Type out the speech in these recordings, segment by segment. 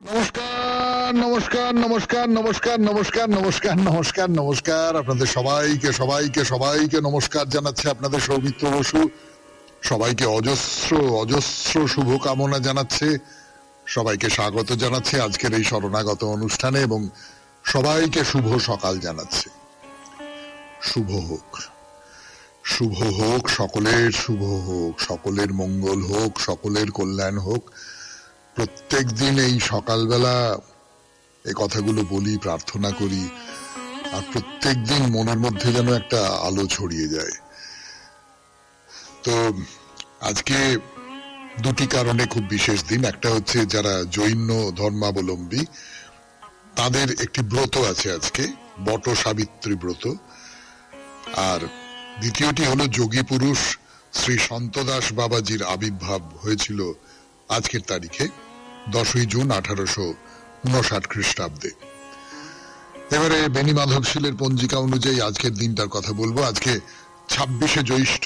নমস্কার নমস্কার নমস্কার নমস্কার নমস্কার নমস্কার নমস্কার নমস্কার আপনাদের সবাইকে সবাইকে সবাইকে নমস্কার জানাচ্ছে আপনাদের সৌমিত্র বসু। সবাইকে অজস্র অজস্র শুভকামনা জানাচ্ছে, সবাইকে স্বাগত জানাচ্ছে আজকের এই শরণাগত অনুষ্ঠানে এবং সবাইকে শুভ সকাল জানাচ্ছে। শুভ হোক, শুভ হোক, সকলের শুভ হোক, সকলের মঙ্গল হোক, সকলের কল্যাণ হোক। প্রত্যেক দিন এই সকালবেলা এই কথাগুলো বলি, প্রার্থনা করি, আর প্রত্যেক দিন মনের মধ্যে যেন একটা আলো ছড়িয়ে যায়। তো আজকে দুটি কারণে খুব বিশেষ দিন। একটা হচ্ছে যারা জৈন ধর্মাবলম্বী তাদের একটি ব্রত আছে আজকে, বট সাবিত্রী ব্রত। আর দ্বিতীয়টি হলো যোগী পুরুষ শ্রী সন্তদাস বাবাজির আবির্ভাব হয়েছিল আজকের তারিখে 10ই জুন 1859 খ্রিস্টাব্দে। এবারে বেনি মাধব শীলের পঞ্জিকা অনুযায়ী আজকের দিনটার কথা বলবো। আজকে 26শে জ্যৈষ্ঠ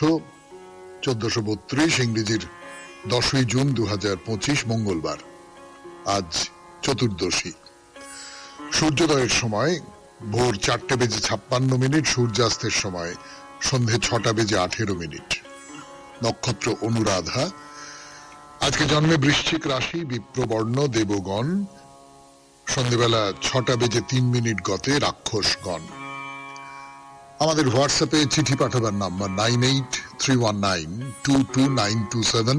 1432, ইংরেজির 10ই জুন 2025 মঙ্গলবার। আজ চতুর্দশী। সূর্যোদয়ের সময় ভোর 4:56, সূর্যাস্তের সময় সন্ধে 6:18। নক্ষত্র অনুরাধা। আজকে জন্মে বৃশ্চিক রাশি, বিপ্রবর্ণ, দেবগণ। সন্ধ্যেবেলা 6:03 গতে রাক্ষসগণ। আমাদের হোয়াটসঅ্যাপে চিঠি পাঠাবার নাম্বার 9831922927।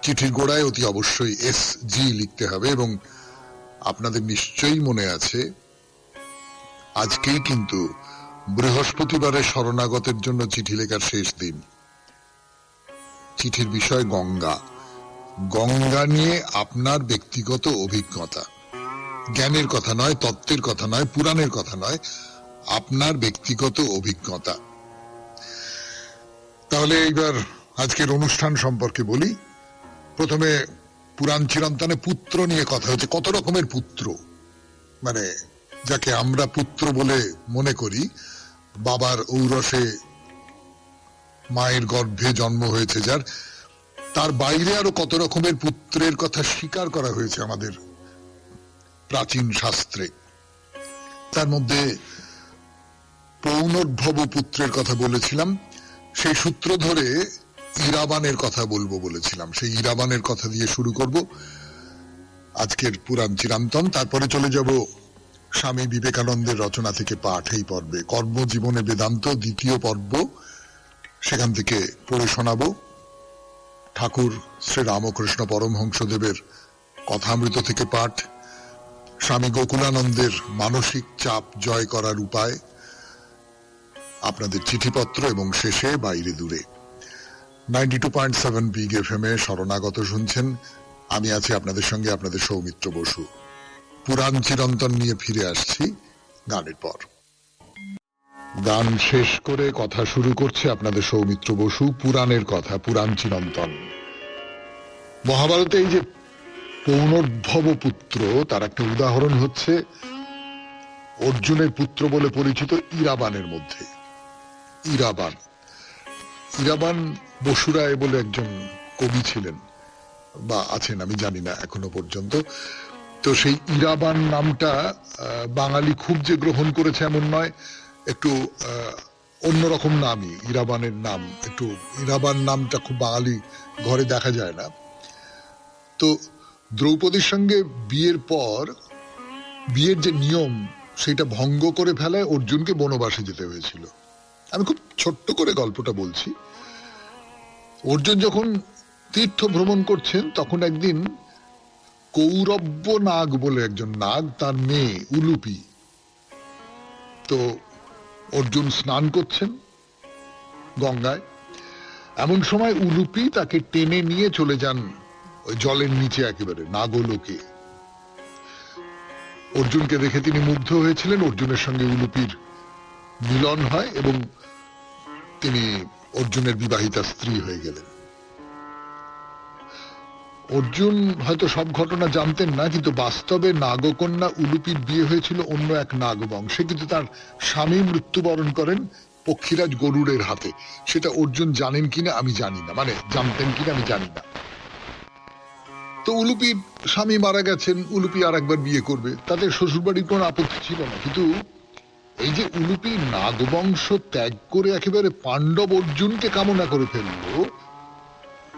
চিঠির গোড়ায় অতি অবশ্যই SG লিখতে হবে। এবং আপনাদের নিশ্চয়ই মনে আছে আজকেই কিন্তু বৃহস্পতিবারের শরণাগতের জন্য চিঠি লেখার শেষ দিন। চিঠির বিষয় গঙ্গা। গঙ্গা নিয়ে আপনার ব্যক্তিগত অভিজ্ঞতা, জ্ঞানের কথা নয়, তত্ত্বের কথা নয়, পুরাণের কথা নয়, আপনার ব্যক্তিগত অভিজ্ঞতা। তাহলে এইবার আজকের অনুষ্ঠান সম্পর্কে বলি। প্রথমে পুরাণ চিরন্তনে পুত্র নিয়ে কথা হচ্ছে। কত রকমের পুত্র, মানে যাকে আমরা পুত্র বলে মনে করি, বাবার ঔরসে মায়ের গর্ভে জন্ম হয়েছে যার, তার বাইরে আরো কত রকমের পুত্রের কথা স্বীকার করা হয়েছে আমাদের প্রাচীন শাস্ত্রে। তার মধ্যে পৌনর্ভব পুত্রের কথা বলেছিলাম। সেই সূত্র ধরে ইরাবানের কথা বলবো বলেছিলাম। সেই ইরাবানের কথা দিয়ে শুরু করব আজকের পুরাণ চিরান্তন। তারপরে চলে যাব স্বামী বিবেকানন্দের রচনা থেকে পাঠ এই পর্বে, কর্মজীবনে বেদান্ত দ্বিতীয় পর্ব, সেখান থেকে পড়ে শোনাবো ঠাকুর শ্রী রামকৃষ্ণ পরমহংসদেবের কথামৃত থেকে পাঠ, স্বামী গোকুলানন্দের মানসিক চাপ জয় করার উপায়, আপনাদের চিঠিপত্র এবং শেষে বাইরে দূরে। 92.7 বিগ FM এ শরণাগত শুনছেন। আমি আছি আপনাদের সঙ্গে, আপনাদের সৌমিত্র বসু। পুরাণ চিরন্তন নিয়ে ফিরে আসছি গানের পর। গান শেষ করে কথা শুরু করছে আপনাদের সৌমিত্র বসু। পুরাণের কথা, পুরাণ চিরন্তন। মহাভারতে এই যে পৌনর্ভব পুত্র, তার একটা উদাহরণ হচ্ছে অর্জুনের পুত্র বলে পরিচিত ইরাবানের মধ্যে। ইরাবান ইরাবান বসুরায় বলে একজন কবি ছিলেন বা আছেন, আমি জানি না এখনো পর্যন্ত। তো সেই ইরাবান নামটা বাঙালি খুব যে গ্রহণ করেছে এমন নয়, একটু অন্যরকম নামই ইরাবানের নাম। একটু ইরাবান নামটা খুব বাঙালি ঘরে দেখা যায় না। তো দ্রৌপদীর সঙ্গে বিয়ের পর বিয়ের যে নিয়ম সেটা ভঙ্গ করে ফেলায় অর্জুনকে বনবাসে যেতে হয়েছিল। আমি খুব ছোট্ট করে গল্পটা বলছি। অর্জুন যখন তীর্থ ভ্রমণ করছেন তখন একদিন কৌরব্য নাগ বলে একজন নাগ, তার মেয়ে উলুপি। তো অর্জুন স্নান করছেন গঙ্গায়। এমন সময় উলুপি তাকে টেনে নিয়ে চলে যান ওই জলের নিচে, একেবারে নাগলোকে। অর্জুনকে দেখে তিনি মুগ্ধ হয়েছিলেন। অর্জুনের সঙ্গে উলুপির মিলন হয় এবং তিনি অর্জুনের বিবাহিতা স্ত্রী হয়ে গেলেন। অর্জুন হয়তো সব ঘটনা জানতেন না, কিন্তু বাস্তবে নাগকন্যা উলুপির বিয়ে হয়েছিল অন্য এক নাগ বংশে। কিন্তু তার স্বামী মৃত্যুবরণ করেন পক্ষীরাজ গরুড়ের হাতে। সেটা অর্জুন জানেন কিনা আমি জানি না, মানে জানতেন কিনা আমি জানি না। তো উলুপির স্বামী মারা গেছেন, উলুপি আর একবার বিয়ে করবে, তাদের শ্বশুরবাড়ির কোনো আপত্তি ছিল না। কিন্তু এই যে উলুপি নাগবংশ ত্যাগ করে একেবারে পাণ্ডব অর্জুনকে কামনা করে ফেললো,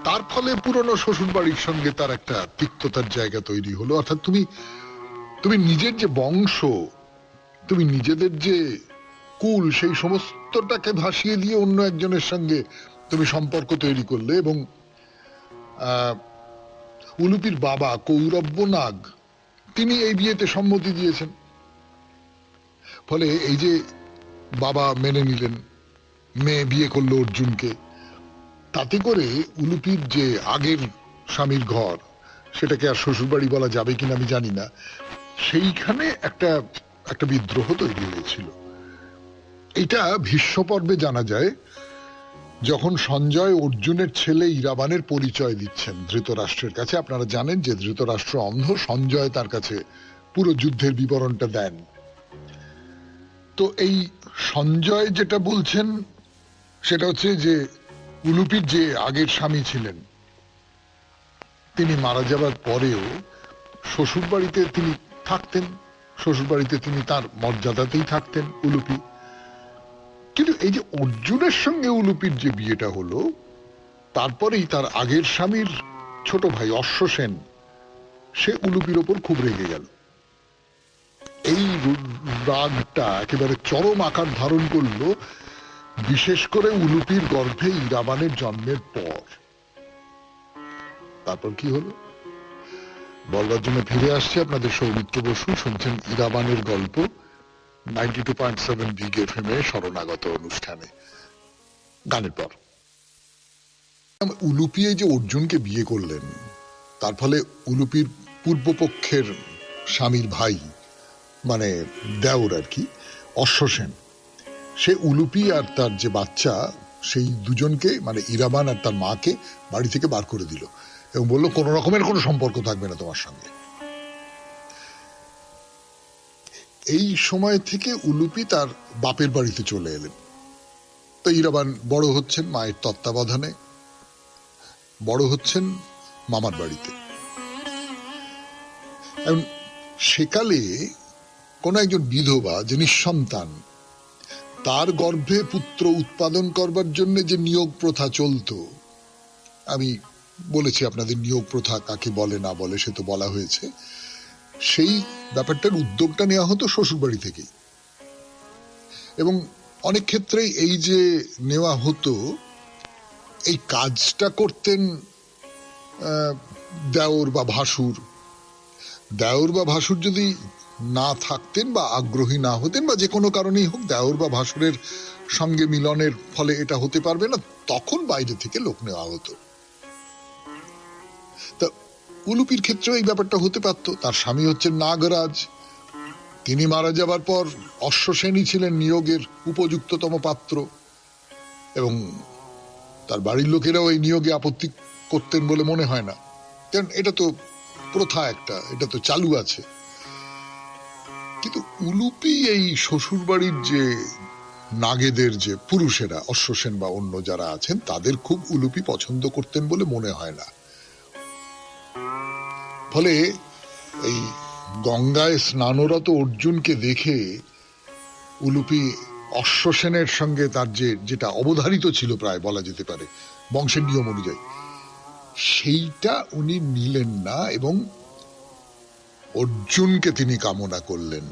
তার ফলে পুরনো শ্বশুরবাড়ির সঙ্গে তার একটা তিক্ততার জায়গা তৈরি হলো। অর্থাৎ তুমি তুমি নিজের যে বংশ, তুমি নিজেদের যে কুল, সেই সমস্তটাকে ভাসিয়ে দিয়ে অন্য একজনের সঙ্গে তুমি সম্পর্ক তৈরি করলে। এবং উলুপির বাবা কৌরব্য নাগ, তিনি এই বিয়েতে সম্মতি দিয়েছেন। ফলে এই যে বাবা মেনে নিলেন, মেয়ে বিয়ে করলো অর্জুনকে, তাতে করে উলুপির যে আগের স্বামীর ঘর, সেটাকে আর শ্বশুরবাড়ি বলা যাবে কিনা আমি জানি না, সেইখানে একটা একটা বিদ্রোহ তৈরি হয়েছিল। এটা ভীষ্ম পর্বে জানা যায়, যখন সঞ্জয় অর্জুনের ছেলে ইরাবানের পরিচয় দিচ্ছেন ধৃতরাষ্ট্রের কাছে। আপনারা জানেন যে ধৃতরাষ্ট্র অন্ধ, সঞ্জয় তার কাছে পুরো যুদ্ধের বিবরণটা দেন। তো এই সঞ্জয় যেটা বলছেন সেটা হচ্ছে যে উলুপির যে আগের স্বামী ছিলেন, তিনি মারা যাবার পরেও শ্বশুরবাড়িতে তিনি থাকতেন, শ্বশুরবাড়িতে তিনি তার মর্যাদাতেই থাকতেন উলুপি। কিন্তু এই যে অর্জুনের সঙ্গে উলুপির যে বিয়েটা হলো, তারপরেই তার আগের স্বামীর ছোট ভাই অশ্বসেন, সে উলুপির ওপর খুব রেগে গেল। এই রাগটা একেবারে চরম আকার ধারণ করলো বিশেষ করে উলুপির গর্ভে ইরাবানের জন্মের পর। তারপর কি হলো বলবার জন্য ফিরে আসছে আপনাদের সৌমিত্র বসু। শুনছেন ইরাবানের গল্প 92.7 বিগ এফএম এ শরণাগত অনুষ্ঠানে। গানের পর উলুপি এই যে অর্জুনকে বিয়ে করলেন, তার ফলে উলুপির পূর্বপক্ষের স্বামীর ভাই, মানে দেওর আর কি, অশ্বসেন, সে উলুপি আর তার যে বাচ্চা, সেই দুজনকে মানে ইরাবান আর তার মাকে বাড়ি থেকে বার করে দিল এবং বলল কোন রকমের কোনো সম্পর্ক থাকবে না তোমার সঙ্গে। এই সময় থেকে উলুপি তার বাপের বাড়িতে চলে এলেন। তো ইরাবান বড় হচ্ছেন মায়ের তত্ত্বাবধানে, বড় হচ্ছেন মামার বাড়িতে। সেকালে কোন একজন বিধবা যে নিঃসন্তান, তার গর্ভে পুত্র উৎপাদন করবার জন্য যে নিয়োগ প্রথা চলত, আমি বলেছি আপনাদের নিয়োগ প্রথা কাকে বলে না বলে সে তো বলা হয়েছে, সেই ব্যাপারটার উদ্যোগটা নেওয়া হতো শ্বশুরবাড়ি থেকেই। এবং অনেক ক্ষেত্রেই এই যে নেওয়া হতো, এই কাজটা করতেন দেওর বা ভাসুর। দেওর বা ভাসুর যদি না থাকতেন বা আগ্রহী না হতেন বা যে কোনো কারণেই হোক, দেওর বা ভাসুরের সঙ্গে মিলনের ফলে এটা হতে পারবে না, তখন বাইরে থেকে লোক নেওয়া হতো। তা উলুপির ক্ষেত্রে এই ব্যাপারটা হতে পারত। তার স্বামী হচ্ছেন নাগরাজ, তিনি মারা যাবার পর অশ্বসেনই ছিলেন নিয়োগের উপযুক্ততম পাত্র, এবং তার বাড়ির লোকেরাও এই নিয়োগে আপত্তি করতেন বলে মনে হয় না, কারণ এটা তো প্রথা একটা, এটা তো চালু আছে। কিন্তু উলুপি এই শ্বশুর বাড়ির যে নাগেদের যে পুরুষেরা, অশ্বসেন বা অন্য যারা আছেন, তাদের খুব উলুপি পছন্দ করতেন বলে মনে হয় না। ফলে এই গঙ্গায় স্নানরত অর্জুনকে দেখে উলুপি অশ্বসেনের সঙ্গে তার যেটা অবধারিত ছিল, প্রায় বলা যেতে পারে বংশের নিয়ম অনুযায়ী, সেইটা উনি নিলেন না এবং অর্জুনকে তিনি কামনা করলেন।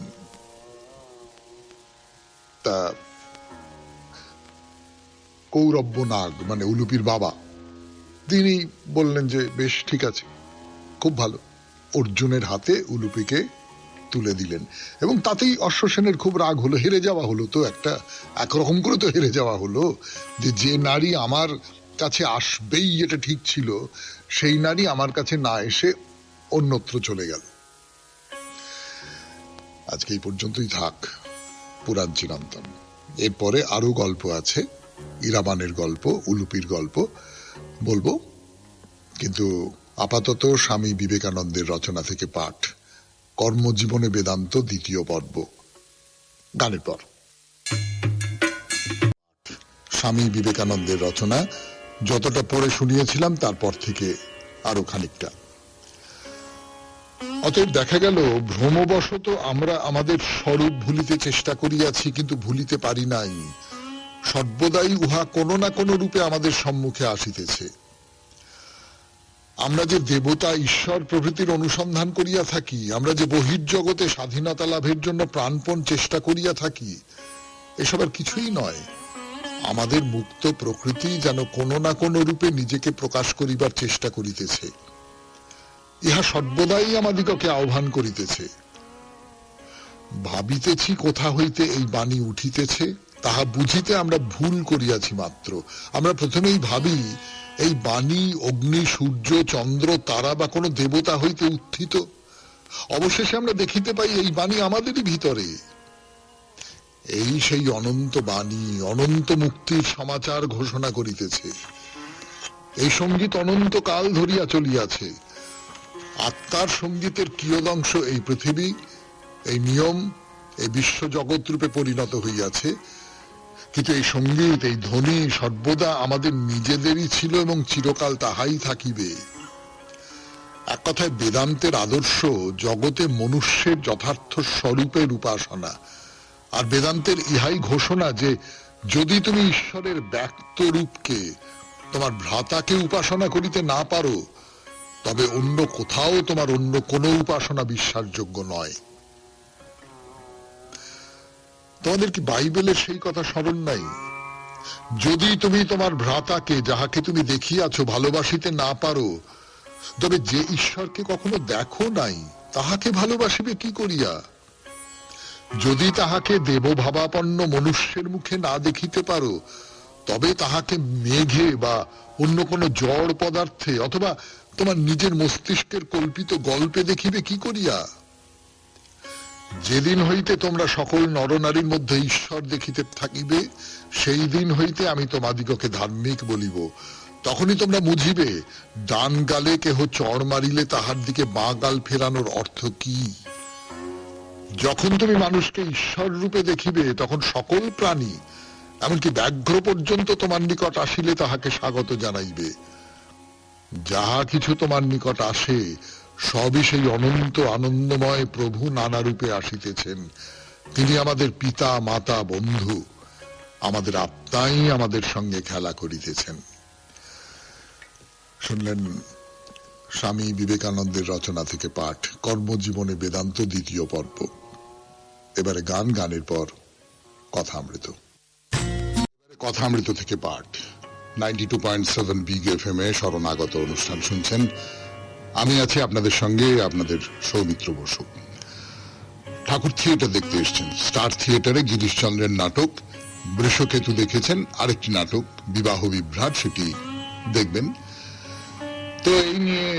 তা কৌরব্য নাগ মানে উলুপির বাবা, তিনি বললেন যে বেশ ঠিক আছে, খুব ভালো, অর্জুনের হাতে উলুপিকে তুলে দিলেন। এবং তাতেই অশ্বসেনের খুব রাগ হলো, হেরে যাওয়া হলো। তো একরকম করে তো হেরে যাওয়া হলো, যে নারী আমার কাছে আসবেই এটা ঠিক ছিল, সেই নারী আমার কাছে না এসে অন্যত্র চলে গেল। আজকে এই পর্যন্তই থাক পুরাণ চিরন্তন। এরপরে আরো গল্প আছে, ইরাবানের গল্প, উলুপির গল্প বলবো, কিন্তু আপাতত স্বামী বিবেকানন্দের রচনা থেকে পাঠ, কর্মজীবনে বেদান্ত, দ্বিতীয় পর্ব, গানের পর। স্বামী বিবেকানন্দের রচনা, যতটা পড়ে শুনিয়েছিলাম তারপর থেকে আরো খানিকটা। অতএব দেখা গেল ভ্রমবশত আমরা আমাদের স্বরূপ ভুলিতে চেষ্টা করিয়াছি, কিন্তু ভুলিতে পারি নাই। সর্বদাই উহা কোনো না কোনো রূপে আমাদের সম্মুখে আসিতেছে। আমরা যে দেবতা, ঈশ্বর প্রভৃতির অনুসন্ধান করিয়া থাকি, আমরা যে বহির্জগতে স্বাধীনতা লাভের জন্য প্রাণপণ চেষ্টা করিয়া থাকি, এসব আর কিছুই নয়। আমাদের মুক্ত প্রকৃতি যেন কোনো না কোনো রূপে নিজেকে প্রকাশ করিবার চেষ্টা করিতেছে। ইহা সর্বদাই আমাদিগকে আহ্বান করিতেছে। ভাবিতেছি কোথা হইতে এই বাণী উঠিতেছে, তাহা বুঝিতে আমরা ভুল করিয়াছি মাত্র। আমরা প্রথমেই ভাবি এই বাণী অগ্নি, সূর্য, চন্দ্র, তারা বা কোনো দেবতা হইতে উত্থিত। অবশেষে আমরা দেখিতে পাই এই বাণী আমাদেরই ভিতরে। এই সেই অনন্ত বাণী অনন্ত মুক্তির সমাচার ঘোষণা করিতেছে। এই সঙ্গীত অনন্ত কাল ধরিয়া চলিয়াছে। আত্মার সঙ্গীতের কিয়দংশ এই পৃথিবী, এই নিয়ম, এই বিশ্ব জগৎ রূপে পরিণত হইয়াছে। কিন্তু এই সঙ্গীত, এই ধ্বনি সর্বদা আমাদের নিজেদেরই ছিল এবং চিরকাল তাহাই থাকিবে। এক কথায় বেদান্তের আদর্শ জগতে মনুষ্যের যথার্থ স্বরূপের উপাসনা। আর বেদান্তের ইহাই ঘোষণা যে যদি তুমি ঈশ্বরের ব্যক্ত রূপকে, তোমার ভ্রাতাকে উপাসনা করিতে না পারো, তবে অন্য কোথাও তোমার অন্য কোনো উপাসনা বিশ্বাসযোগ্য নয়। তোমাদের কি বাইবেলের সেই কথা স্মরণ নাই? যদি তুমি তোমার ভ্রাতাকে, যাহাকে তুমি দেখিয়াছ, ভালোবাসিতে না পারো, তবে যে ঈশ্বরকে কখনো দেখো নাই তাহাকে ভালোবাসিবে কি করিয়া? যদি তাহাকে দেবভাবাপন্ন মনুষ্যের মুখে না দেখিতে পারো, তবে তাহাকে মেঘে বা অন্য কোনো জড় পদার্থে অথবা তোমার নিজের মস্তিষ্কের কল্পিত গল্পে দেখিবে কি করিয়া? যেদিন হইতে তোমরা সকল নরনারীর মধ্যে ঈশ্বর দেখিতে থাকিবে, সেই দিন হইতে আমি তোমাদিগকে ধার্মিক বলিব। তখনই তোমরা বুঝিবে ডান গালে কেহ চড় মারিলে তাহার দিকে বাঁ গাল ফেরানোর অর্থ কি। যখন তুমি মানুষকে ঈশ্বর রূপে দেখিবে, তখন সকল প্রাণী, এমনকি ব্যাঘ্র পর্যন্ত তোমার নিকট আসিলে তাহাকে স্বাগত জানাইবে। যাহা কিছু তোমার নিকট আসে, সবই সেই অনন্ত আনন্দময় প্রভু নানা রূপে আসিতেছেন। তিনি আমাদের পিতা, মাতা, বন্ধু, আমাদের আত্মাই আমাদের সঙ্গে খেলা করিতেছেন। শুনলেন স্বামী বিবেকানন্দের রচনা থেকে পাঠ, কর্মজীবনে বেদান্ত, দ্বিতীয় পর্ব। এবারে গান, গানের পর কথামৃত। কথামৃত থেকে পাঠ 92.7 বিগ এফএম এ শরণাগত অনুষ্ঠান শুনছেন। আমি আছি আপনাদের সঙ্গে, আপনাদের সৌমিত্র বসু। ঠাকুর থিয়েটার দেখতে এসেছেন। স্টার থিয়েটারে গিরিশচন্দ্রের নাটক বৃষকেতু দেখেছেন। আরেকটি নাটক বিবাহ বিভ্রাট, সেটি দেখবেন। তো এই নিয়ে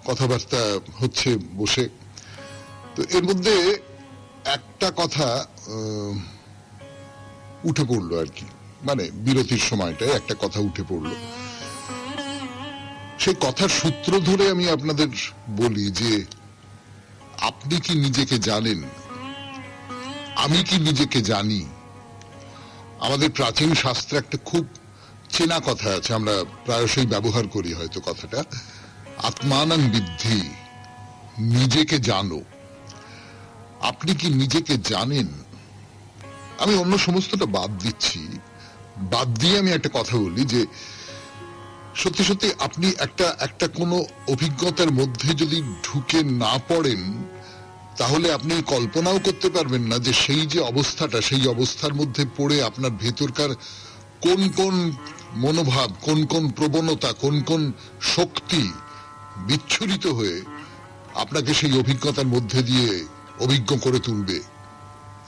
কথাবার্তা হচ্ছে বসে। তো এর মধ্যে একটা কথা উঠে পড়লো আর কি, মানে বিরতির সময়টায় একটা কথা উঠে পড়লো। সেই কথার সূত্র ধরে আমি আপনাদের বলি যে আপনি কি নিজেকে জানেন? আমি কি নিজেকে জানি? আমাদের প্রাচীন শাস্ত্রে একটা খুব চেনা কথা আছে, আমরা প্রায়শই ব্যবহার করি হয়তো কথাটা, আত্মানাং বিদ্ধি, নিজেকে জানো। আপনি কি নিজেকে জানেন? আমি অন্য সমস্তটা বাদ দিচ্ছি, বাদ দিয়ে আমি একটা কথা বলি যে সত্যি সত্যি আপনি একটা কোনো অভিজ্ঞতার মধ্যে যদি ঢুকে না পড়েন, তাহলে আপনি কল্পনাও করতে পারবেন না যে সেই যে অবস্থাটা, সেই অবস্থার মধ্যে পড়ে আপনার ভেতরকার কোন কোন মনোভাব, কোন কোন প্রবণতা, কোন কোন শক্তি বিচ্ছুরিত হয়ে আপনাকে সেই অভিজ্ঞতার মধ্যে দিয়ে অভিজ্ঞ করে তুলবে।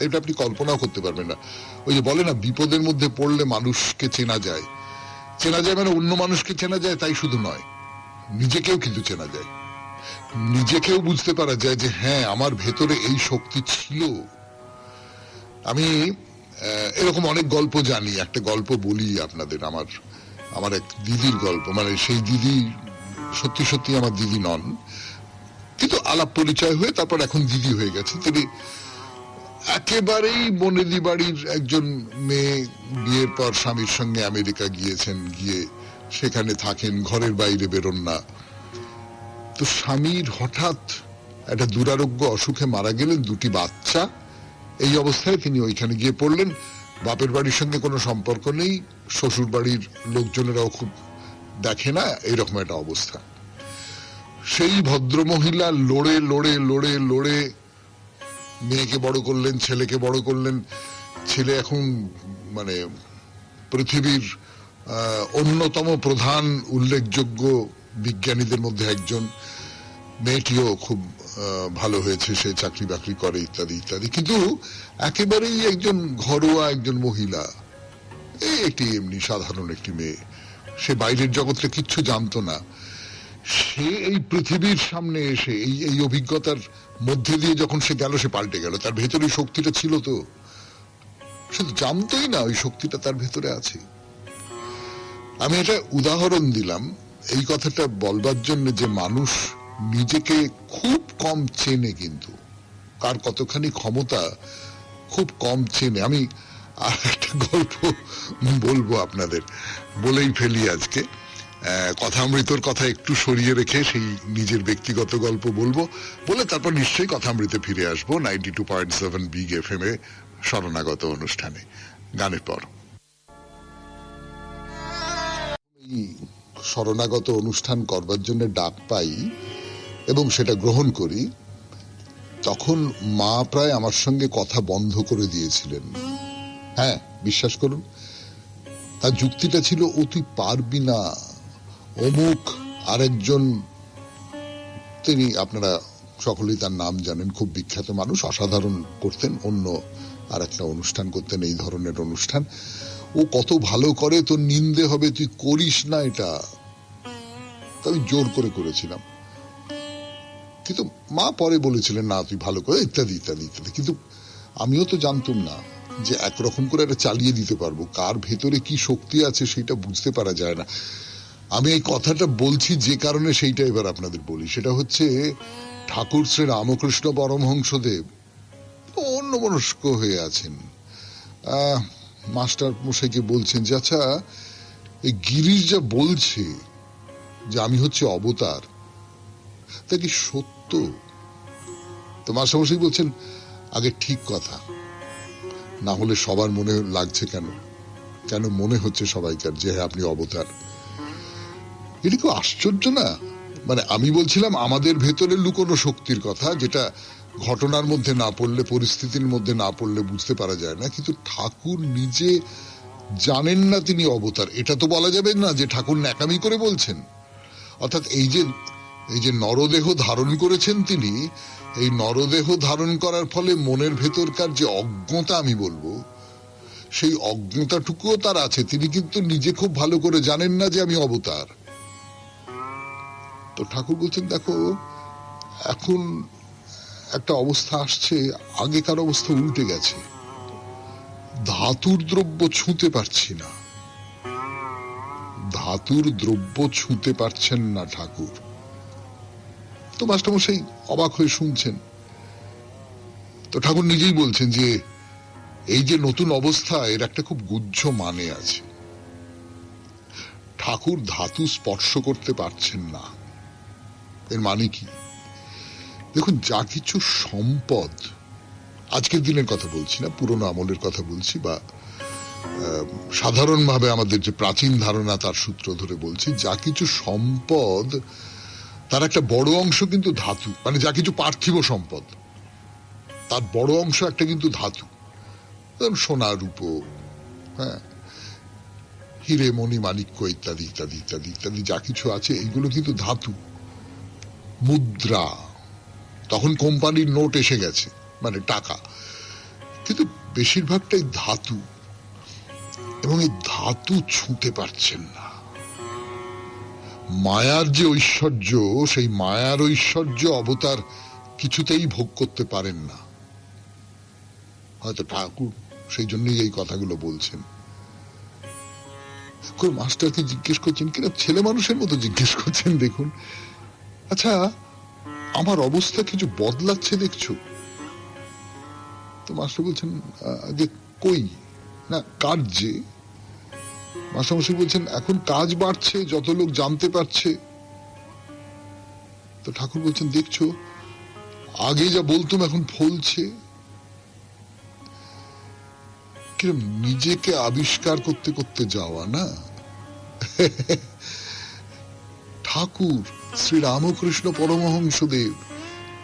এটা আপনি কল্পনাও করতে পারবেন না। ওই যে বলে না, বিপদের মধ্যে পড়লে মানুষকে চেনা যায়। চেনা যায় মানে অন্য মানুষকে চেনা যায় তাই শুধু নয়, নিজেকেও কিন্তু চেনা যায়। নিজেকেও বুঝতে পারা যায় যে হ্যাঁ, আমার ভেতরে এই শক্তি ছিল। আমি এরকম অনেক গল্প জানি। একটা গল্প বলি আপনাদের, আমার এক দিদির গল্প। মানে সেই দিদি সত্যি সত্যি আমার দিদি নন, কিন্তু আলাপ পরিচয় হয়ে তারপর এখন দিদি হয়ে গেছে। তিনি একেবারেই বনেদি বাড়ির একজন মেয়ে, বিয়ের পর স্বামীর সঙ্গে আমেরিকা গিয়েছেন, গিয়ে সেখানে থাকেন, ঘরের বাইরে বেরোন না। তো স্বামীর হঠাৎ একটা দুরারোগ্য অসুখে মারা গেলেন, দুটি বাচ্চা। এই অবস্থায় তিনি ওইখানে গিয়ে পড়লেন। বাপের বাড়ির সঙ্গে কোনো সম্পর্ক নেই, শ্বশুর বাড়ির লোকজনেরাও খুব দেখে না, এইরকম একটা অবস্থা। সেই ভদ্রমহিলা লড়ে লড়ে লড়ে লড়ে মেয়েকে বড় করলেন, ছেলেকে বড় করলেন। ছেলে এখন মানে পৃথিবীর অন্যতম প্রধান উল্লেখযোগ্য বিজ্ঞানীদের মধ্যে একজন। মেয়েটিও খুব ভালো হয়েছে, সে চাকরি বাকরি করে ইত্যাদি ইত্যাদি। কিন্তু একেবারেই একজন ঘরোয়া একজন মহিলা, এই একটি এমনি সাধারণ একটি মেয়ে, সে বাইরের জগৎটা কিচ্ছু জানতো না। সে এই পৃথিবীর সামনে এসে এই অভিজ্ঞতার মধ্যে দিয়ে যখন সে গেল, সে পাল্টে গেল। তার ভেতরে শক্তিটা ছিল, তো সে তো জানতোই না ওই শক্তিটা তার ভেতরে আছে। আমি এটা উদাহরণ দিলাম এই কথাটা বলবার জন্য যে মানুষ নিজেকে খুব কম চেনে, কিন্তু কার কতখানি ক্ষমতা খুব কম চেনে। আমি আর একটা গল্প বলবো আপনাদের, বলেই ফেলি আজকে। কথামৃতর কথা একটু সরিয়ে রেখে সেই নিজের ব্যক্তিগত গল্প বলবো, বলে তারপর নিশ্চয়ই কথামৃতে ফিরে আসবো 92.7 বিগ এফএম এ শরণাগত অনুষ্ঠানে, গানের পর। শরণাগত অনুষ্ঠান করবার জন্য ডাক পাই এবং সেটা গ্রহণ করি, তখন মা প্রায় আমার সঙ্গে কথা বন্ধ করে দিয়েছিলেন। হ্যাঁ, বিশ্বাস করুন, তার যুক্তিটা ছিল, ও তুই পারবি না, অমুক আরেকজন, তিনি আপনারা সকলেই তার নাম জানেন, খুব বিখ্যাত মানুষ, অসাধারণ করতেন, অন্য আর একটা অনুষ্ঠান করতেন, এই ধরনের অনুষ্ঠান। ও কত ভালো করে, তোর নিন্দে হবে, তুই করিস না এটা। আমি জোর করে করেছিলাম, কিন্তু মা পরে বলেছিলেন না তুই ভালো করে, ইত্যাদি ইত্যাদি ইত্যাদি। কিন্তু আমিও তো জানতাম না যে একরকম করে এটা চালিয়ে দিতে পারবো। কার ভেতরে কি শক্তি আছে সেটা বুঝতে পারা যায় না। আমি এই কথাটা বলছি যে কারণে, সেইটা এবার আপনাদের বলি। সেটা হচ্ছে, ঠাকুর শ্রী রামকৃষ্ণ পরমহংসদেব অন্যমনস্ক হয়ে আছেন। মাস্টার মশাইকে বলছেন যে, আচ্ছা এই গিরিশ যা বলছে যে আমি হচ্ছে অবতার, তা কি সত্য? তো মাস্টারমশাই বলছেন, আগে ঠিক কথা, না হলে সবার মনে লাগছে কেন, কেন মনে হচ্ছে সবাইকার যে হ্যাঁ আপনি অবতার? এটা খুব আশ্চর্য না? মানে আমি বলছিলাম আমাদের ভেতরে লুকোনো শক্তির কথা, যেটা ঘটনার মধ্যে না পড়লে, পরিস্থিতির মধ্যে না পড়লে বুঝতে পারা যায় না। কিন্তু ঠাকুর নিজে জানেন না তিনি অবতার। এটা তো বলা যাবে না যে ঠাকুর ন্যাকামি করে বলছেন। অর্থাৎ এই যে নরদেহ ধারণ করেছেন তিনি, এই নরদেহ ধারণ করার ফলে মনের ভেতরকার যে অজ্ঞতা, আমি বলবো সেই অজ্ঞতাটুকুও তার আছে। তিনি কিন্তু নিজে খুব ভালো করে জানেন না যে আমি অবতার। তো ঠাকুর বলছেন, দেখো এখন একটা অবস্থা আসছে, আগেকার অবস্থা উল্টে গেছে। ধাতুর দ্রব্য ছুঁতে পারছি না, ধাতুর দ্রব্য ছুঁতে পারছেন না ঠাকুর। তো মাস্টারমশাই অবাক হয়ে শুনছেন। তো ঠাকুর নিজেই বলছেন যে এই যে নতুন অবস্থা, এর একটা খুব গুহ্য মানে আছে। ঠাকুর ধাতু স্পর্শ করতে পারছেন না, এর মানে কি? দেখুন, যা কিছু সম্পদ, আজকের দিনের কথা বলছি না, পুরনো আমলের কথা বলছি, বা সাধারণভাবে আমাদের যে প্রাচীন ধারণা তার সূত্র ধরে বলছি, যা কিছু সম্পদ তার একটা বড় অংশ কিন্তু ধাতু। মানে যা কিছু পার্থিব সম্পদ, তার বড় অংশ একটা কিন্তু ধাতু। সোনা, রূপো, হ্যাঁ, হিরে, মণি, মাণিক্য ইত্যাদি ইত্যাদি ইত্যাদি ইত্যাদি যা কিছু আছে, এইগুলো কিন্তু ধাতু। মুদ্রা, তখন কোম্পানির নোট এসে গেছে, মানে টাকা, কিন্তু বেশিরভাগটাই ধাতু। এবং এই ধাতু ছুঁতে পারছেন না। মায়ার যে ঐশ্বর্য, সেই মায়ার ঐশ্বর্য অবতার কিছুতেই ভোগ করতে পারেন না। হয়তো ঠাকুর সেই জন্যই এই কথাগুলো বলছেন। মাস্টারকে জিজ্ঞেস করছেন, কিনা ছেলে মানুষের মতো জিজ্ঞেস করছেন, দেখুন আচ্ছা আমার অবস্থা কিছু বদলাচ্ছে দেখছো? তো মাস্টার বলছেন যে কই না, কার্যে। মাস্টারমশাই বলছেন, এখন কাজ বাড়ছে, যত লোক জানতে পারছে। তো ঠাকুর বলছেন, দেখছো আগে যা বলতুম এখন ফলছে। কিরম নিজেকে আবিষ্কার করতে করতে যাওয়া না। ঠাকুর শ্রী রামকৃষ্ণ পরমহংসদেব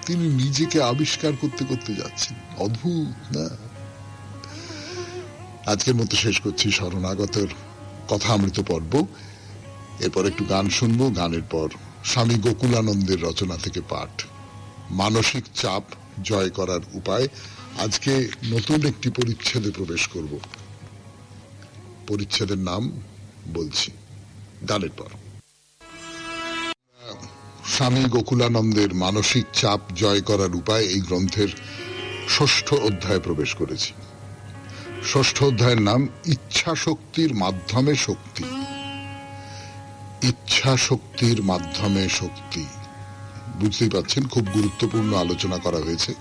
তিনি নিজেকে আবিষ্কার করতে করতে যাচ্ছেন, অদ্ভুত না? আজকের মতো শেষ করছি শরণাগতের কথা অমৃত পর্ব। এরপর একটু গান শুনবো, গানের পর স্বামী গোকুলানন্দের রচনা থেকে পাঠ, মানসিক চাপ জয় করার উপায়। আজকে নতুন একটি পরিচ্ছেদে প্রবেশ করব, পরিচ্ছেদের নাম বলছি গানের পর। স্বামী গোকুলানন্দের মানসিক চাপ জয় করার উপায় এই গ্রন্থের ষষ্ঠ অধ্যায়ে প্রবেশ করেছি। ষষ্ঠ অধ্যায়ের নাম ইচ্ছা শক্তির মাধ্যমে শক্তি। ইচ্ছা শক্তির মাধ্যমে শক্তি, বুঝতেই পাচ্ছেন খুব গুরুত্বপূর্ণ আলোচনা করা হয়েছে।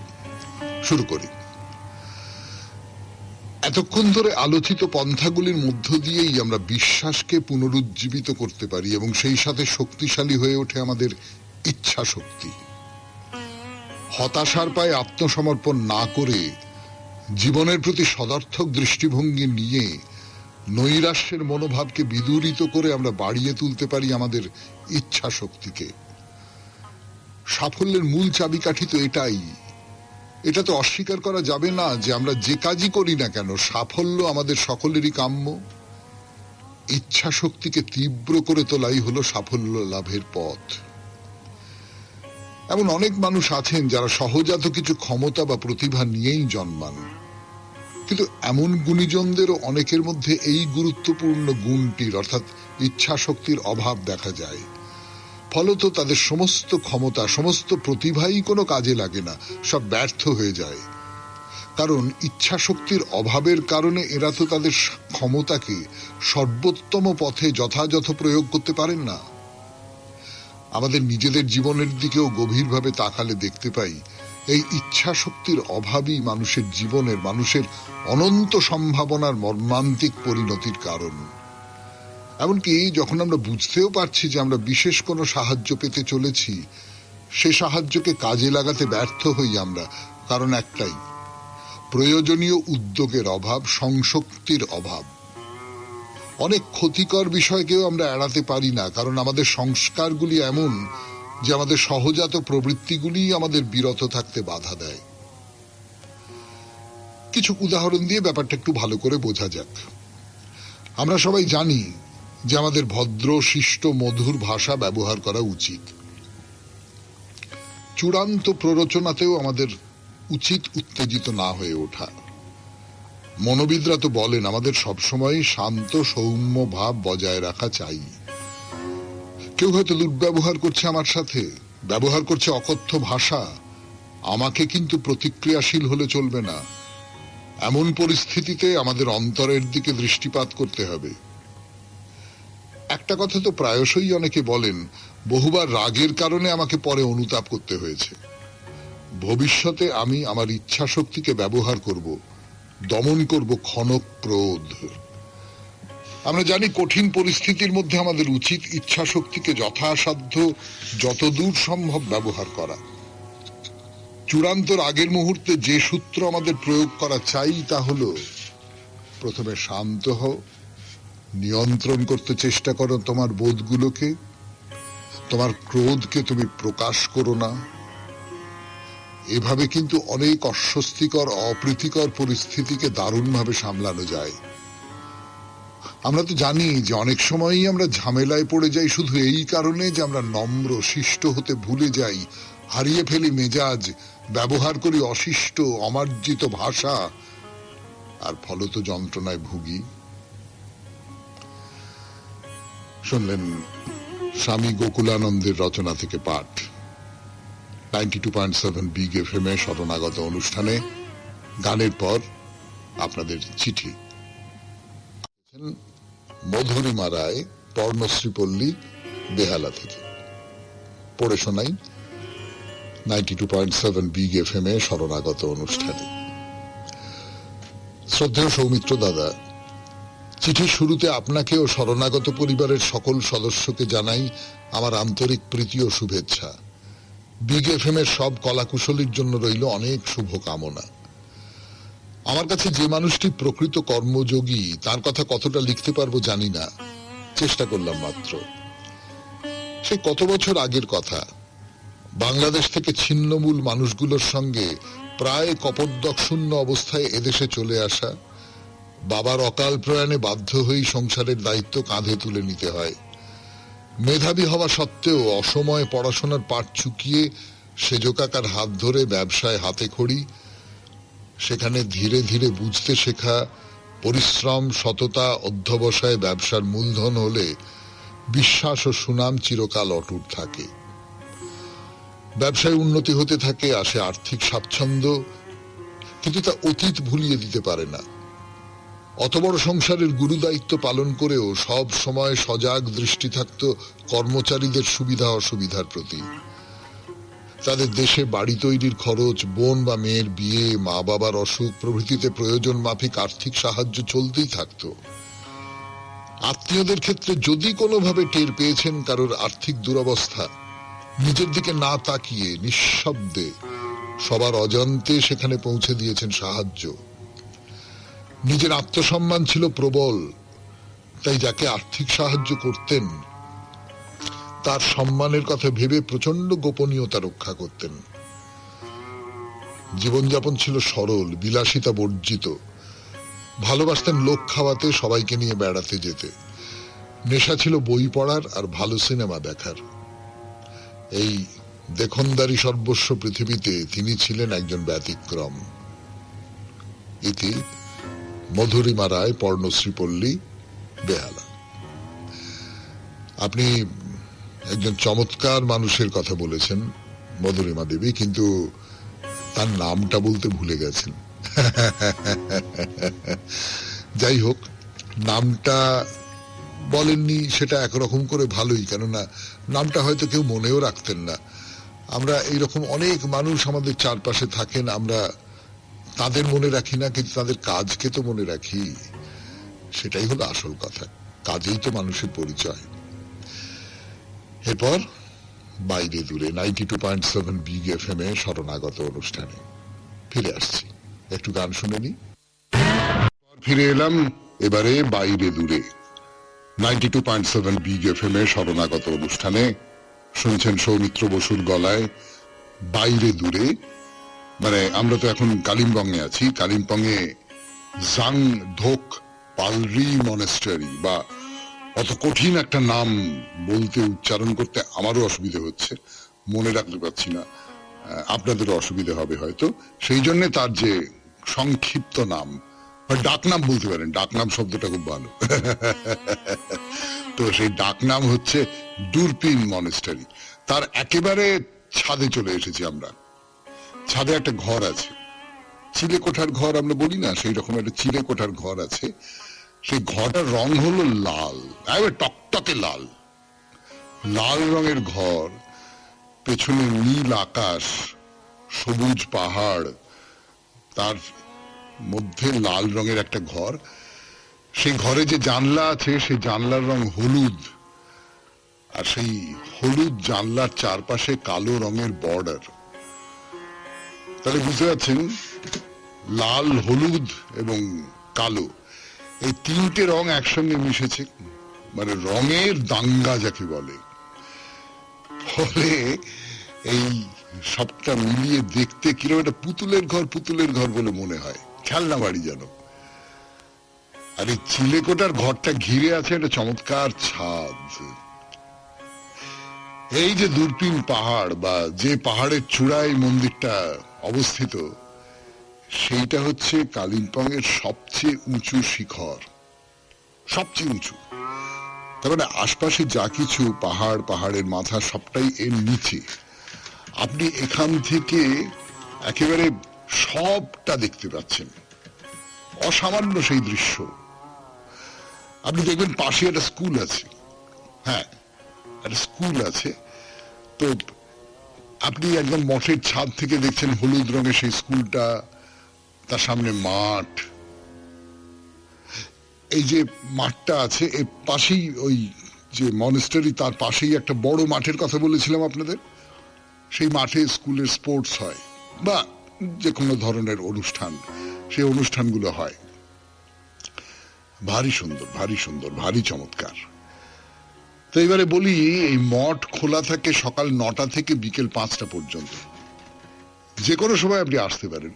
শুরু করি। এতক্ষণ ধরে আলোচিত পন্থাগুলির মধ্য দিয়েই আমরা বিশ্বাসকে পুনরুজ্জীবিত করতে পারি এবং সেই সাথে শক্তিশালী হয়ে ওঠে আমাদের ইচ্ছা শক্তি। হতাশার পায়ে আত্মসমর্পণ না করে জীবনের প্রতি সদর্থক দৃষ্টিভঙ্গি নিয়ে নৈরাশ্যের মনোভাবকে বিদূরিত করে আমরা বাড়িয়ে তুলতে পারি আমাদের ইচ্ছা শক্তিকে। সাফল্যের মূল চাবিকাঠি তো এটাই। এটা তো অস্বীকার করা যাবে না যে আমরা যে কাজই করি না কেন সাফল্য আমাদের সকলেরই কাম্য। ইচ্ছা শক্তিকে তীব্র করে তোলাই হলো সাফল্য লাভের পথ। এমন অনেক মানুষ আছেন যারা সহজাত কিছু ক্ষমতা বা প্রতিভা নিয়েই জন্মান, কিন্তু এমন গুণীজনদেরও অনেকের মধ্যে এই গুরুত্বপূর্ণ গুণটির অর্থাৎ ইচ্ছা শক্তির অভাব দেখা যায়। ফলত তাদের সমস্ত ক্ষমতা, সমস্ত প্রতিভাই কোনো কাজে লাগে না, সব ব্যর্থ হয়ে যায়। কারণ ইচ্ছা শক্তির অভাবের কারণে এরা তো তাদের ক্ষমতাকে সর্বোত্তম পথে যথাযথ প্রয়োগ করতে পারেন না। আমাদের নিজেদের জীবনের দিকেও গভীরভাবে তাকালে দেখতে পাই এই ইচ্ছা শক্তির অভাবই মানুষের জীবনের, মানুষের অনন্ত সম্ভাবনার মর্মান্তিক পরিণতির কারণ। এমনকি যখন আমরা বুঝতেও পারছি যে আমরা বিশেষ কোনো সাহায্য পেতে চলেছি, সে সাহায্যকে কাজে লাগাতে ব্যর্থ হই আমরা, কারণ একটাই, প্রয়োজনীয় উদ্যোগের অভাব, সংশক্তির অভাব। অনেক ক্ষতিকর বিষয়কেও আমরা এড়াতে পারি না, কারণ আমাদের সংস্কারগুলি এমন যে আমাদের সহজাত প্রবৃত্তিগুলি আমাদের বিরত থাকতে বাধা দেয়। কিছু উদাহরণ দিয়ে ব্যাপারটা একটু ভালো করে বোঝা যাক। আমরা সবাই জানি যে আমাদের ভদ্র, শিষ্ট, মধুর ভাষা ব্যবহার করা উচিত। চূড়ান্ত প্ররোচনাতেও আমাদের উচিত উত্তেজিত না হয়ে ওঠা। মনোবিদরা তো বলেন আমাদের সবসময় শান্ত সৌম্য ভাব বজায় রাখা চাই। কেউ হয়তো দুর্ব্যবহার করছে আমার সাথে, ব্যবহার করছে অকথ্য ভাষা, আমাকে কিন্তু প্রতিক্রিয়াশীল হলে চলবে না। এমন পরিস্থিতিতে আমাদের অন্তরের দিকে দৃষ্টিপাত করতে হবে। একটা কথা তো প্রায়শই অনেকে বলেন, বহুবার রাগের কারণে আমাকে পরে অনুতাপ করতে হয়েছে। ভবিষ্যতে আমি আমার ইচ্ছা শক্তিকে ব্যবহার করব, দমন করব ক্ষণক ক্রোধ। আমরা জানি কঠিন পরিস্থিতির মধ্যে আমাদের উচিত ইচ্ছা শক্তিকে যথাসাধ্য যতদূর সম্ভব ব্যবহার করা। চূড়ান্ত রাগের মুহূর্তে যে সূত্র আমাদের প্রয়োগ করা চাই তা হলো, প্রথমে শান্ত হও, নিয়ন্ত্রণ করতে চেষ্টা করো তোমার বোধগুলোকে, তোমার ক্রোধকে তুমি প্রকাশ করো না। এভাবে কিন্তু অনেক অস্বস্তিকর, অপ্রীতিকর পরিস্থিতিকে দারুণভাবে সামলানো যায়। আমরা তো জানি যে অনেক সময়ই আমরা ঝামেলায় পড়ে যাই শুধু এই কারণে যে আমরা নম্র, শিষ্ট হতে ভুলে যাই, হারিয়ে ফেলি মেজাজ, ব্যবহার করি অশিষ্ট, অমার্জিত ভাষা, আর ফলত যন্ত্রণায় ভুগি। শুনলেন স্বামী গোকুলানন্দের রচনা থেকে পাঠ, 92.7 বিগ এফএম এ শরণাগত অনুষ্ঠানে। গানের পর আপনাদের চিঠি। মধুরিমা রায়, পর্ণশ্রীপল্লী, বেহালা থেকে। পড়ে শোনাই 92.7 বিগ এফএম এ শরণাগত অনুষ্ঠানে। শ্রদ্ধেয় সৌমিত্র দাদা, চিঠির শুরুতে আপনাকে ও শরণাগত পরিবারের সকল সদস্যকে জানাই আমার আন্তরিক প্রীতি ও শুভেচ্ছা। বিগ এফএম এর সব কলাকুশলীর জন্য রইল অনেক শুভকামনা। আমার কাছে যে মানুষটি প্রকৃত কর্মযোগী তার কথা কতটা লিখতে পারবো জানি না, চেষ্টা করলাম মাত্র। সে কত বছর আগের কথা, বাংলাদেশ থেকে ছিন্নমূল মানুষগুলোর সঙ্গে প্রায় কপোদ্দকশূন্য অবস্থায় এদেশে চলে আসা, বাবার অকাল প্রয়াণে বাধ্য হয়েই সংসারের দায়িত্ব কাঁধে তুলে নিতে হয়। মেধাবী হওয়া সত্ত্বেও অসময়ে পড়াশোনার পাঠ চুকিয়ে সেজ কাকার হাত ধরে ব্যবসায় হাতে খড়ি, সেখানে ধীরে ধীরে বুঝতে শেখা পরিশ্রম, সততা, অধ্যবসায় ব্যবসার মূলধন হলে বিশ্বাস ও সুনাম চিরকাল অটুট থাকে। ব্যবসায় উন্নতি হতে থাকে, আসে আর্থিক স্বাচ্ছন্দ্য, কিন্তু তা অতীত ভুলিয়ে দিতে পারে না। অত বড় সংসারের গুরু দায়িত্ব পালন করেও সব সময় সজাগ দৃষ্টি থাকত কর্মচারীদের সুবিধা অসুবিধার প্রতি। তাদের দেশে বাড়ি তৈরির খরচ, বোন বা মেয়ের বিয়ে, মা বাবার অসুখ প্রভৃতিতে প্রয়োজন মাফিক আর্থিক সাহায্য চলতেই থাকত। আত্মীয়দের ক্ষেত্রে যদি কোনোভাবে টের পেয়েছেন কারোর আর্থিক দুরবস্থা, নিজের দিকে না তাকিয়ে নিঃশব্দে সবার অজান্তে সেখানে পৌঁছে দিয়েছেন সাহায্য। নিজের আত্মসম্মান ছিল প্রবল, তাই যাকে আর্থিক সাহায্য করতেন তার সম্মানের কথা ভেবে প্রচন্ড গোপনীয়তা রক্ষা করতেন। জীবনযাপন ছিল সরল, বিলাসিতা বর্জিত। ভালোবাসতেন লোক খাওয়াতে, সবাইকে নিয়ে বেড়াতে যেতে। নেশা ছিল বই পড়ার আর ভালো সিনেমা দেখার। এই দেখনদারি সর্বস্ব পৃথিবীতে তিনি ছিলেন একজন ব্যতিক্রম। ইতি মধুরিমা রায়, পর্ণশ্রী পল্লী, বেহালা। আপনি একজন চমৎকার মানুষের কথা বলেছেন মধুরিমা দেবী, কিন্তু তার নামটা বলতে ভুলে গেছেন। যাই হোক, নামটা বলেননি সেটা একরকম করে ভালোই, কেননা নামটা হয়তো কেউ মনেও রাখতেন না। আমরা এইরকম অনেক মানুষ আমাদের চারপাশে থাকেন, আমরা তাদের মনে রাখি না, কিন্তু তাদের কাজকে তো মনে রাখি। সেটাই হলো আসল কথা, কাজেই তো মানুষের পরিচয়। এরপর বাইরে দূরে 92.7 বিগ এফএম এ শরণাগত অনুষ্ঠানে ফিরে আসছি, একটু গান শুনে নি। ফিরে এলাম এবারে বাইরে দূরে 92.7 বিগ এফএম এ শরণাগত অনুষ্ঠানে। শুনছেন সৌমিত্র বসুর গলায় বাইরে দূরে। মানে আমরা তো এখন কালিম্পংয়ে আছি। কালিম্পংয়ে জাং ধোক পালরি মনেস্টারি, বা অত কঠিন একটা নাম বলতে, উচ্চারণ করতে আমারও অসুবিধা হচ্ছে, মনে রাখতে পারছি না, আপনাদেরও অসুবিধা হবে হয়তো। সেই জন্য তার যে সংক্ষিপ্ত নাম, ডাকনাম বলতে পারেন, ডাকনাম শব্দটা খুব ভালো। তো সেই ডাকনাম হচ্ছে ডুরপিন মনেস্টারি। তার একেবারে ছাদে চলে এসেছি আমরা। ছাদে একটা ঘর আছে, চিলে কোঠার ঘর আমরা বলি না, সেই রকম একটা চিলে কোঠার ঘর আছে। সেই ঘরটার রং হলো লাল, একেবারে টকটকে লাল, লাল রঙের ঘর। পেছনে নীল আকাশ, সবুজ পাহাড়, তার মধ্যে লাল রঙের একটা ঘর। সেই ঘরে যে জানলা আছে, সেই জানলার রং হলুদ, আর সেই হলুদ জানলার চারপাশে কালো রঙের বর্ডার। তাহলে বুঝতে পারছেন, লাল, হলুদ এবং কালো, এই তিনটে রং একসঙ্গে মিশেছে, মানে রঙের দাঙ্গা যাকে বলে। ফলে এই সবটা মিলিয়ে দেখতে কিরকম একটা পুতুলের ঘর, পুতুলের ঘর বলে মনে হয়, খেলনা বাড়ি যেন। আর এই চিলেকোটার ঘরটা ঘিরে আছে একটা চমৎকার ছাদ। এই যে দূরপিন পাহাড়, বা যে পাহাড়ের চূড়ায় মন্দিরটা অবস্থিত, সেইটা হচ্ছে কালিম্পং এর সবচেয়ে উঁচু শিখর, সবচেয়ে উঁচু। তার মানে আশপাশে যা কিছু পাহাড়, পাহাড়ের মাথা, সবটাই এর নিচে। আপনি এখান থেকে একেবারে সবটা দেখতে পাচ্ছেন, অসামান্য সেই দৃশ্য। আপনি দেখবেন পাশে একটা স্কুল আছে, হ্যাঁ একটা স্কুল আছে। তো আপনি একদম মঠের ছাদ থেকে দেখছেন হলুদ রঙের সেই স্কুলটা, তার সামনে মাঠ। এই যে মাঠটা আছে এর পাশেই ওই যে মনেস্টারি, তার পাশেই একটা বড় মাঠের কথা বলেছিলাম আপনাদের, সেই মাঠে স্কুলের স্পোর্টস হয় বা যে কোনো ধরনের অনুষ্ঠান, সেই অনুষ্ঠানগুলো হয়। ভারী সুন্দর, ভারী সুন্দর, ভারী চমৎকার। তো এবারে বলি, এই মঠ খোলা থাকে সকাল 9টা থেকে বিকেল 5টা পর্যন্ত। যে কোনো সময় আপনি আসতে পারেন।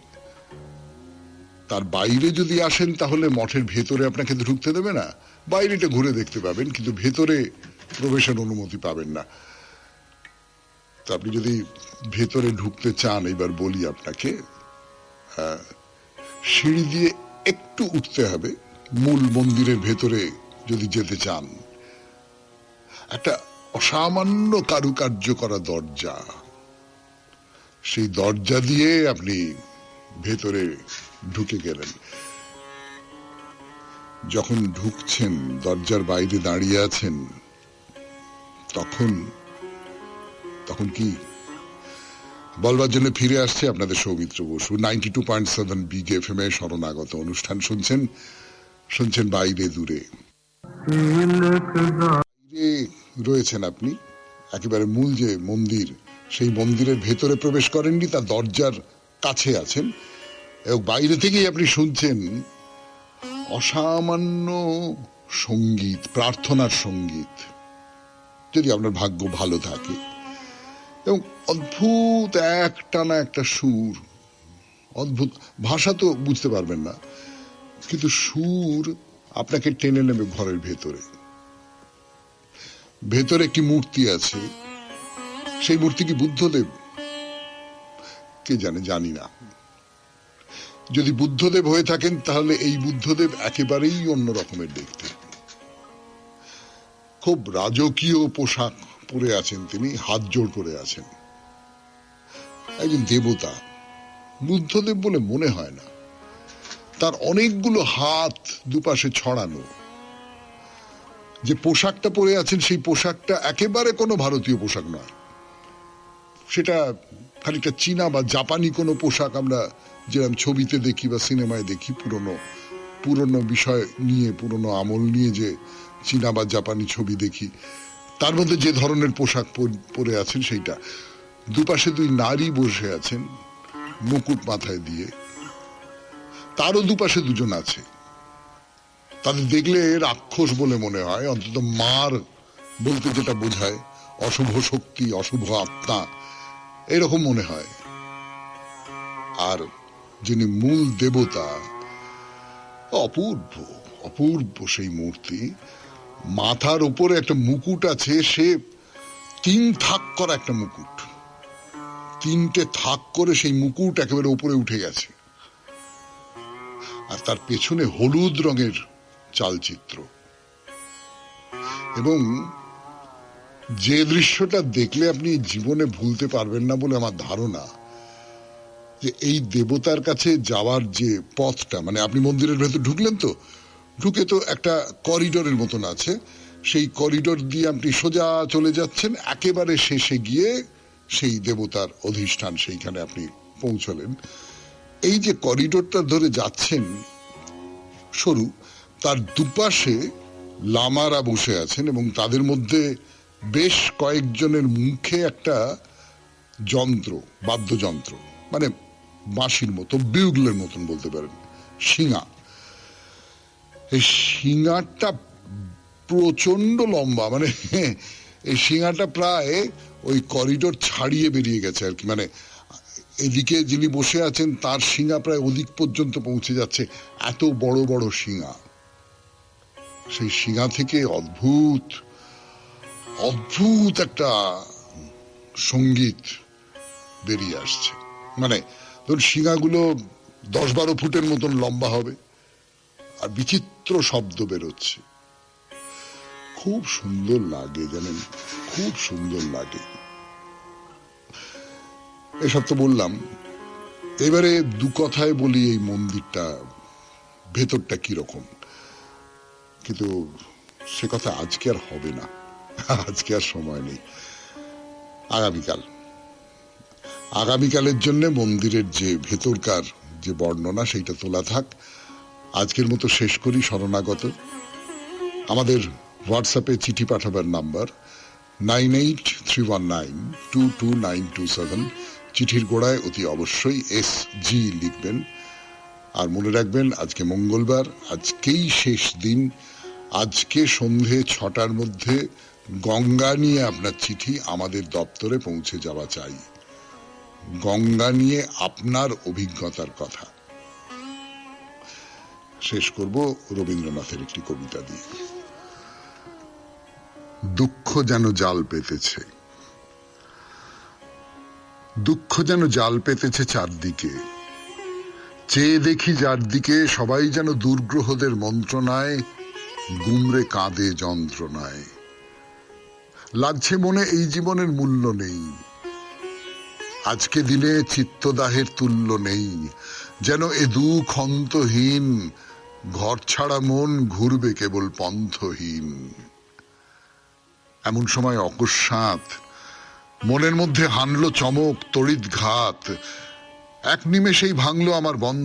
তার বাইরে যদি আসেন তাহলে মঠের ভেতরে আপনাকে ঢুকতে দেবে না, বাইরেটা ঘুরে দেখতে পাবেন, কিন্তু ভেতরে প্রবেশের অনুমতি পাবেন না। তা আপনি যদি ভেতরে ঢুকতে চান, এবার বলি আপনাকে, সিঁড়ি দিয়ে একটু উঠতে হবে মূল মন্দিরের ভেতরে যদি যেতে চান। একটা অসামান্য কারুকার্য করা দরজা, সেই দরজা দিয়ে আপনি ভেতরে ঢুকে গেলেন। যখন ঢুকছেন, দরজার বাইরে দাঁড়িয়ে আছেন, তখন তখন কি বলবার জন্য ফিরে আসছে আপনাদের সৌমিত্র বসু। 92.7 বিগ এফএম এ শরণাগত অনুষ্ঠান শুনছেন বাইরে দূরে। রয়েছেন আপনি, একেবারে মূল যে মন্দির, সেই মন্দিরের ভেতরে প্রবেশ করেননি, তার দরজার কাছে আছেন এবং বাইরে থেকেই আপনি শুনছেন অসামান্য সঙ্গীত, প্রার্থনার সঙ্গীত, যদি আপনার ভাগ্য ভালো থাকে। এবং অদ্ভুত একটানা একটা সুর, অদ্ভুত ভাষা তো বুঝতে পারবেন না, কিন্তু সুর আপনাকে টেনে নেবে ঘরের ভেতরে। ভেতরে একটি মূর্তি আছে, সেই মূর্তি কি বুদ্ধদেব? কে জানে, জানি না। যদি বুদ্ধদেব হয়ে থাকেন তাহলে এই বুদ্ধদেব একেবারেই অন্য রকমের দেখতে। খুব রাজকীয় পোশাক পরে আছেন তিনি, হাত জোড় করে আছেন। একজন দেবতা, বুদ্ধদেব বলে মনে হয় না। তার অনেকগুলো হাত দুপাশে ছড়ানো। যে পোশাকটা পরে আছেন, সেই পোশাকটা একেবারে কোনো ভারতীয় পোশাক নয়। সেটা খানিকটা চীনা বা জাপানি কোনো পোশাক আমরা যেরকম ছবিতে দেখি বা সিনেমায় দেখি, পুরনো বিষয় নিয়ে, পুরনো আমল নিয়ে যে চীনা বা জাপানি ছবি দেখি, তার মধ্যে যে ধরনের পোশাক পরে আছেন সেইটা। দুপাশে দুই নারী বসে আছেন মুকুট মাথায় দিয়ে, তারও দুপাশে দুজন আছে। তাদের দেখলে রাক্ষস বলে মনে হয়, অন্তত মার বলতে যেটা বোঝায়, অশুভ শক্তি, অশুভ আত্মা, এরকম মনে হয়। আর যিনি মূল দেবতা, অপূর্ব অপূর্ব সেই মূর্তি। মাথার উপরে একটা মুকুট আছে, সে 3 থাক করা একটা মুকুট, 3টে থাক করে সেই মুকুট একেবারে উপরে উঠে গেছে। আর তার পেছনে হলুদ রঙের চালচিত্র। এবং যে দৃশ্যটা দেখলে আপনি জীবনে ভুলতে পারবেন না বলে আমার ধারণা, যে এই দেবতার কাছে যাওয়ার যে পথটা, মানে আপনি মন্দিরের ভেতর ঢুকলেন, তো ঢুকে তো একটা করিডোরের মতন আছে, সেই করিডোর দিয়ে আপনি সোজা চলে যাচ্ছেন, একেবারে শেষে গিয়ে সেই দেবতার অধিষ্ঠান, সেইখানে আপনি পৌঁছলেন। এই যে করিডোরটা ধরে যাচ্ছেন সরু, তার দুপাশে লামারা বসে আছেন এবং তাদের মধ্যে বেশ কয়েকজনের মুখে একটা যন্ত্র, বাদ্যযন্ত্র, মানে বাঁশির মতো, বিউগলের মতন বলতে পারেন, শিঙা। এই শিঙাটা প্রচন্ড লম্বা, মানে এই শিঙাটা প্রায় ওই করিডোর ছাড়িয়ে বেরিয়ে গেছে আর কি। মানে এদিকে যিনি বসে আছেন তার শিঙা প্রায় ওদিক পর্যন্ত পৌঁছে যাচ্ছে, এত বড় বড় শিঙা। সেই শিঙা থেকে অদ্ভুত অদ্ভুত একটা সঙ্গীত বেরিয়ে আসছে। মানে ধরুন শিঙাগুলো 10-12 ফুটের মতন লম্বা হবে, আর বিচিত্র শব্দ বেরোচ্ছে। খুব সুন্দর লাগে, জানেন, খুব সুন্দর লাগে। এসব তো বললাম, এবারে 2 কথায় বলি এই মন্দিরটা ভেতরটা কিরকম। কিন্তু সে কথা আজকে আর হবে না, আজকে আর সময় নেই। আগামীকালের জন্য মন্দিরের যে ভেতরকার যে বর্ণনা, সেইটা তোলা থাক। আজকের মতো শেষ করি শরণাগত। আমাদের হোয়াটসঅ্যাপে চিঠি পাঠাবার নাম্বার 9831922927 চিঠির গোড়ায় অতি অবশ্যই SG লিখবেন। আর মনে রাখবেন আজকে মঙ্গলবার, আজকেই শেষ দিন। আজকে সন্ধে 6টার মধ্যে গঙ্গা নিয়ে আপনার চিঠি আমাদের দপ্তরে পৌঁছে যাওয়া চাই। গঙ্গা নিয়ে আপনার অভিজ্ঞতার কথা। শেষ করব রবীন্দ্রনাথের একটি কবিতা দিয়ে। দুঃখ যেন জাল পেতেছে, দুঃখ যেন জাল পেতেছে চারদিকে, চেয়ে দেখি যার দিকে সবাই যেন দুর্গ্রহদের মন্ত্রণায় গুমরে কাঁদে যন্ত্রণায়। লাগছে মনে এই জীবনের মূল্য নেই, আজকে দিনে চিত্তদাহের তুল্য নেই, যেন এ দুঃখ অন্তহীন, ঘর ছাড়া মন ঘুরবে কেবল পন্থহীন। এমন সময় অকস্মাৎ মনের মধ্যে হানলো চমক, তড়িৎ ঘাত, এক নিমেষেই ভাঙলো আমার বন্ধ